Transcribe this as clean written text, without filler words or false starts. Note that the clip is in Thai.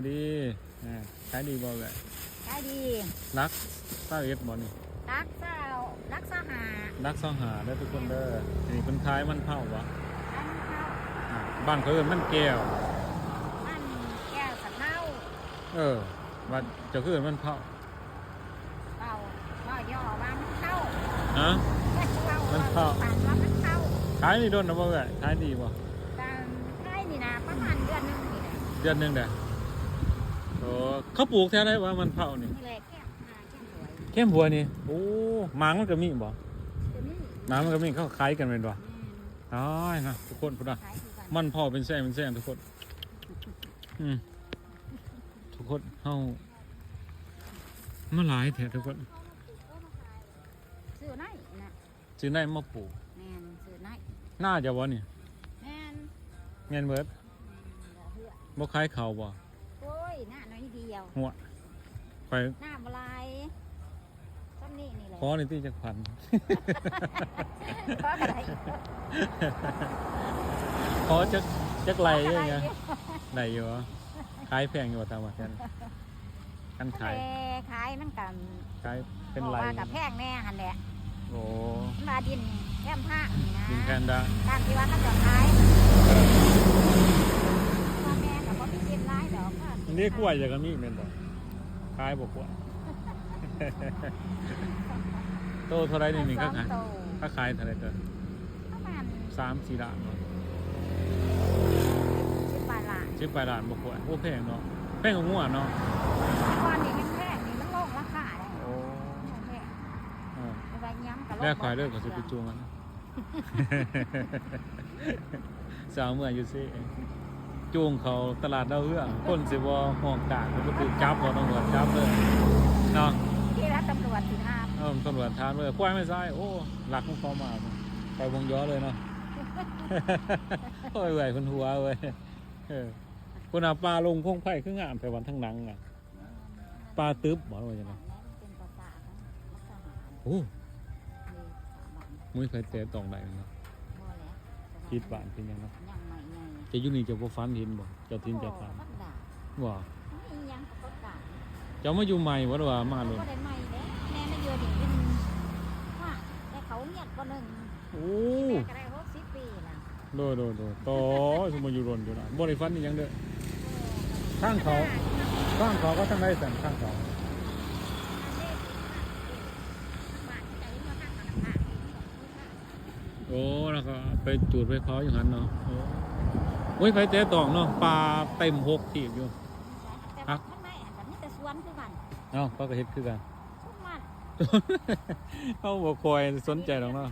ายดีขายดีบ่เลยขายดีรัก21บ่นี่รักเศร้ารักเศร้าหารักเศร้าหาได้ทุกคนเด้อนี่คนขายมันเผาวะอันเข้าบ้านเขาเอิ้นมันแก้วมันแก้วสันเน่าว่าเจ้าคือเอิ้นมันเผาเป่าว่าย่อว่ามันเข้าฮะมันเข้าปั่นว่ามันเข้าขายนี่โดนนะบ่เอ้ยขายดีบ่การขายนี่นะประมาณเดือนนึงนี่แหละเดือนนึงเด้อโอ้เขาปลูกแท้ได้ว่ามันเผานี่นี่แหละแก้มหวยเข้มบัวนี่โอ้หมางมันก็มีบ่ตัวนี้หมางมันก็มีเขาขายกันเป็นบ่อ๋อนะทุกคนพุ่นน่ะมันเผาเป็นแซ่ทุกคนทุกคนเฮามาหลายแท้ทุกคนซื้อไหนนะซื้อได้มาปลูกแมนซื้อไหนน่าจะบ่นี่แมนเบิดบ่ขายข้าวบ่โอ้ยหน้าน้อยเดียวหัวไปหน้าบลายซ้ำนี่นี่แหละขอนี่ที่จักพันขออะไรขอจักไหลยังไงไหลอยู่ขายแพงอยู่ตามว่ากันขายมันกับขายเป็นไหลกับแพงแน่หันแหละโอ้มาดินแก้มผ้านะดินแพนด้าตามที่ว่าเขาจะขายพ่อแม่กับพ่อพี่เจ็บร้ายดอกนี่กล้วยอย่างนี้เป็นบ่ขายบ่กล้วยโตเท่าไรนี่ก็ขายถ้าขายเท่าไรเกินประมาณ3-4 ล้าน10 ล้านบ่กล้วยโอ้แพงเนาะแพงกว่างัวเนาะตอนนี้แพงนี่มันลงราคาได้โอ้แพงไปย้ำกับแม่ขายเลยก็สิไปจูงมันสาวเมื่ออยู่ซิจูงเขาตลาดดาวเรืองคนสิบ่ห้องกลางก็ถูกจับบ่ตำรวจจับเลยเนาะที่รับตำรวจสิถามตำรวจถามเลยควายไม่ใช่โอ้หลักของเขามาไปวงย้อเลยเนาะโอ้ยเว้ยคนหัวเว้ยคนเอาปลาลงพงไผ่ขึ้นงามแต่วันทั้งหนังอ่ะปลาตึ๊บบอกว่าอย่างไรโอ้มุ้ยไผ่เตะตองไหนเนาะคิดบ้านเป็นยังไงจะยุ่นี่จะบ่ฟันหินบ่จะทิ้งจะฟันว่าจะมาอยู่ใหม่วะว่ามาเลยแม่ไม่เยอะดิเป็นว่าแต่เขาเนี่ยก็หนึ่งโอ้ก็ได้60 ปีละโดต่อสมอยู่รนอยู่นะบริฟันนี่ยังเด้อข้างเขาก็ทั้งได้แต่ข้างเขาโอ้แล้วก็ไปจูดไปเขาอยู่หันเนาะโอ้ยไฟเตะตองเนาะปลาเต็ม6 ทีอยู่ฮักไม่แต่นี่แต่สวนคือกันเนาะก็เฮ็ดคือกันทุกมันเขาบ่คอยสนใจหรอกเนาะ